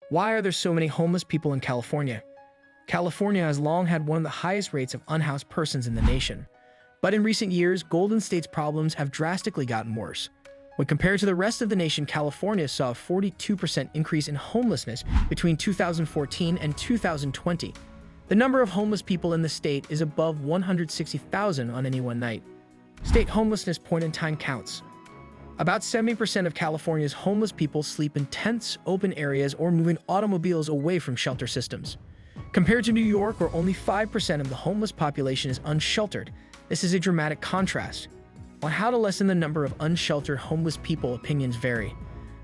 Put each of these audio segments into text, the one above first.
Why are there so many homeless people in California? California has long had one of the highest rates of unhoused persons in the nation. But in recent years, Golden State's problems have drastically gotten worse. When compared to the rest of the nation, California saw a 42% increase in homelessness between 2014 and 2020. The number of homeless people in the state is above 160,000 on any one night. State homelessness point-in-time counts. About 70% of California's homeless people sleep in tents, open areas, or moving automobiles away from shelter systems. Compared to New York, where only 5% of the homeless population is unsheltered, this is a dramatic contrast. On how to lessen the number of unsheltered homeless people, opinions vary.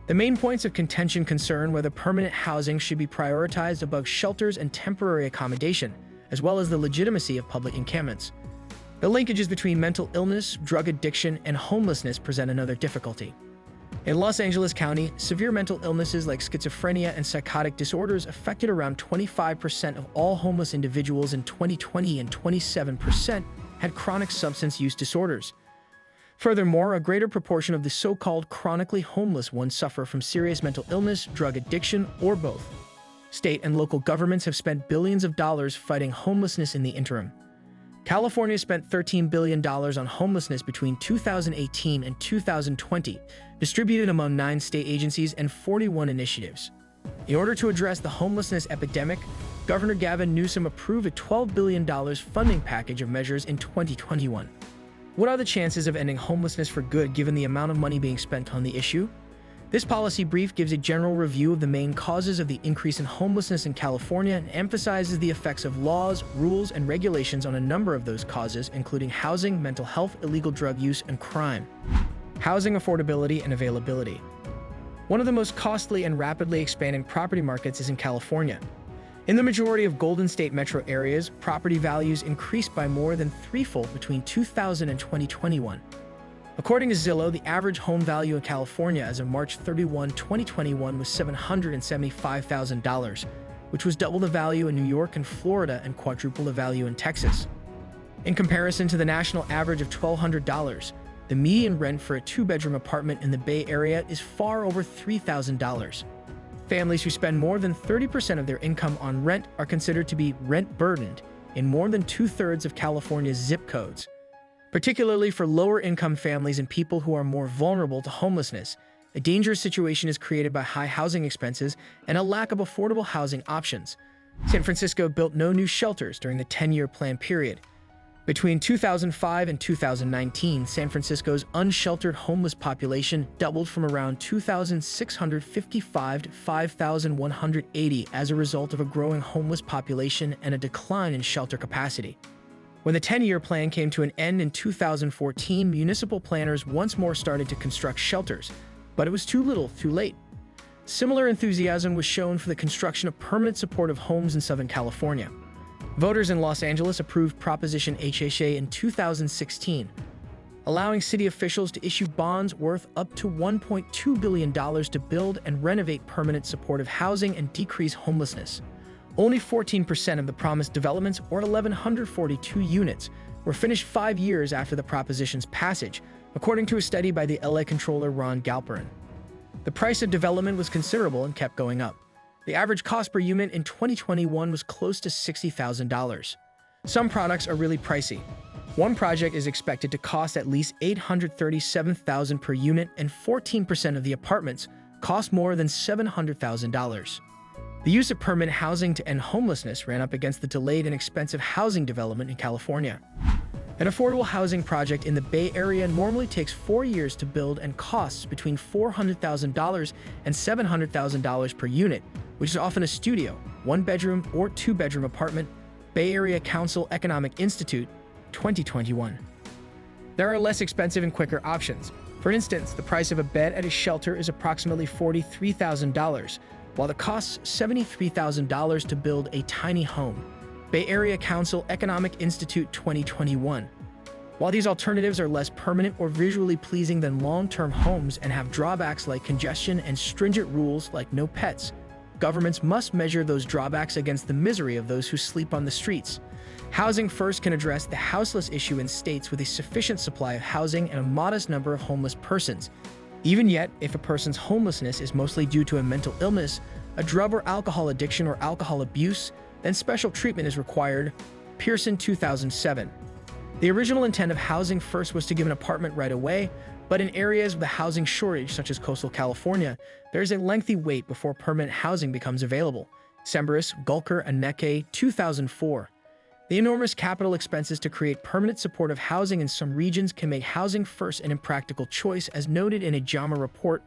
The main points of contention concern whether permanent housing should be prioritized above shelters and temporary accommodation, as well as the legitimacy of public encampments. The linkages between mental illness, drug addiction, and homelessness present another difficulty. In Los Angeles County, severe mental illnesses like schizophrenia and psychotic disorders affected around 25% of all homeless individuals in 2020, and 27% had chronic substance use disorders. Furthermore, a greater proportion of the so-called chronically homeless ones suffer from serious mental illness, drug addiction, or both. State and local governments have spent billions of dollars fighting homelessness in the interim. California spent $13 billion on homelessness between 2018 and 2020, distributed among 9 state agencies and 41 initiatives. In order to address the homelessness epidemic, Governor Gavin Newsom approved a $12 billion funding package of measures in 2021. What are the chances of ending homelessness for good given the amount of money being spent on the issue? This policy brief gives a general review of the main causes of the increase in homelessness in California and emphasizes the effects of laws, rules, and regulations on a number of those causes, including housing, mental health, illegal drug use, and crime. Housing affordability and availability. One of the most costly and rapidly expanding property markets is in California. In the majority of Golden State metro areas, property values increased by more than threefold between 2000 and 2021. According to Zillow, the average home value in California as of March 31, 2021 was $775,000, which was double the value in New York and Florida and quadruple the value in Texas. In comparison to the national average of $1,200, the median rent for a 2-bedroom apartment in the Bay Area is far over $3,000. Families who spend more than 30% of their income on rent are considered to be rent-burdened in more than 2/3 of California's zip codes. Particularly for lower-income families and people who are more vulnerable to homelessness, a dangerous situation is created by high housing expenses and a lack of affordable housing options. San Francisco built no new shelters during the 10-year plan period. Between 2005 and 2019, San Francisco's unsheltered homeless population doubled from around 2,655 to 5,180 as a result of a growing homeless population and a decline in shelter capacity. When the 10-year plan came to an end in 2014, municipal planners once more started to construct shelters, but it was too little, too late. Similar enthusiasm was shown for the construction of permanent supportive homes in Southern California. Voters in Los Angeles approved Proposition HHA in 2016, allowing city officials to issue bonds worth up to $1.2 billion to build and renovate permanent supportive housing and decrease homelessness. Only 14% of the promised developments, or 1,142 units, were finished 5 years after the proposition's passage, according to a study by the LA Comptroller Ron Galperin. The price of development was considerable and kept going up. The average cost per unit in 2021 was close to $60,000. Some products are really pricey. One project is expected to cost at least $837,000 per unit, and 14% of the apartments cost more than $700,000. The use of permanent housing to end homelessness ran up against the delayed and expensive housing development in California. An affordable housing project in the Bay Area normally takes 4 years to build and costs between $400,000 and $700,000 per unit, which is often a studio, 1-bedroom, or 2-bedroom apartment. Bay Area Council Economic Institute, 2021. There are less expensive and quicker options. For instance, the price of a bed at a shelter is approximately $43,000, while it costs $73,000 to build a tiny home. Bay Area Council Economic Institute, 2021. While these alternatives are less permanent or visually pleasing than long-term homes and have drawbacks like congestion and stringent rules like no pets, governments must measure those drawbacks against the misery of those who sleep on the streets. Housing First can address the houseless issue in states with a sufficient supply of housing and a modest number of homeless persons. Even yet, if a person's homelessness is mostly due to a mental illness, a drug or alcohol addiction or alcohol abuse, then special treatment is required. Pearson, 2007. The original intent of Housing First was to give an apartment right away, but in areas with a housing shortage, such as coastal California, there is a lengthy wait before permanent housing becomes available. Semberis, Gulker, and Neke, 2004. The enormous capital expenses to create permanent supportive housing in some regions can make Housing First an impractical choice, as noted in a JAMA report.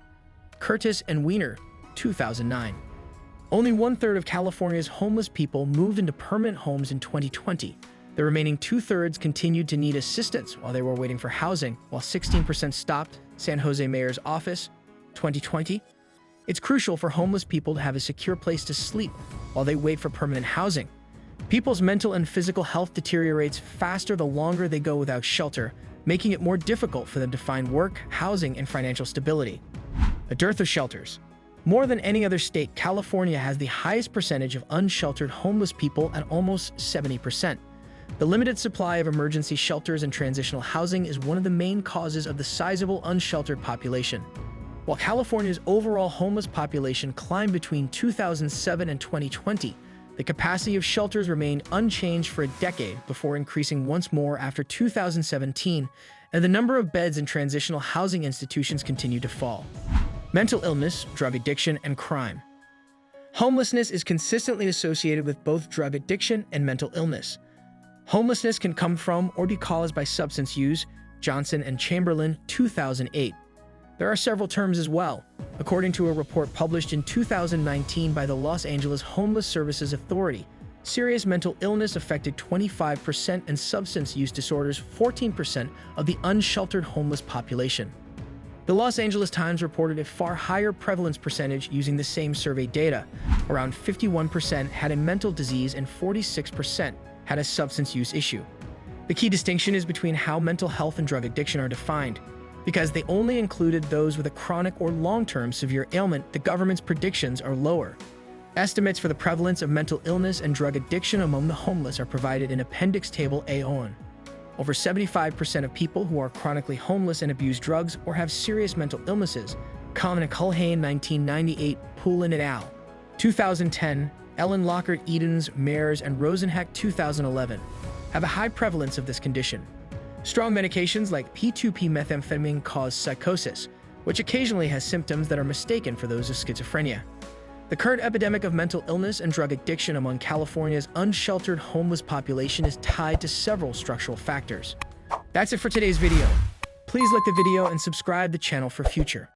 Curtis and Wiener, 2009. Only one-third of California's homeless people moved into permanent homes in 2020. The remaining two-thirds continued to need assistance while they were waiting for housing, while 16% stopped. San Jose Mayor's Office, 2020. It's crucial for homeless people to have a secure place to sleep while they wait for permanent housing. People's mental and physical health deteriorates faster the longer they go without shelter, making it more difficult for them to find work, housing, and financial stability. A dearth of shelters. More than any other state, California has the highest percentage of unsheltered homeless people at almost 70%. The limited supply of emergency shelters and transitional housing is one of the main causes of the sizable unsheltered population. While California's overall homeless population climbed between 2007 and 2020, the capacity of shelters remained unchanged for a decade before increasing once more after 2017, and the number of beds in transitional housing institutions continued to fall. Mental illness, drug addiction, and crime. Homelessness is consistently associated with both drug addiction and mental illness. Homelessness can come from or be caused by substance use. Johnson and Chamberlain, 2008. There are several terms as well. According to a report published in 2019 by the Los Angeles Homeless Services Authority, serious mental illness affected 25% and substance use disorders 14% of the unsheltered homeless population. The Los Angeles Times reported a far higher prevalence percentage using the same survey data. Around 51% had a mental disease and 46% had a substance use issue. The key distinction is between how mental health and drug addiction are defined. Because they only included those with a chronic or long-term severe ailment, the government's predictions are lower. Estimates for the prevalence of mental illness and drug addiction among the homeless are provided in Appendix Table A1. Over 75% of people who are chronically homeless and abuse drugs or have serious mental illnesses. Common Culhane, 1998, Poulin et al. 2010, Ellen Lockhart, Edens, Mayers, and Rosenheck, 2011, have a high prevalence of this condition. Strong medications like P2P methamphetamine cause psychosis, which occasionally has symptoms that are mistaken for those of schizophrenia. The current epidemic of mental illness and drug addiction among California's unsheltered homeless population is tied to several structural factors. That's it for today's video. Please like the video and subscribe the channel for future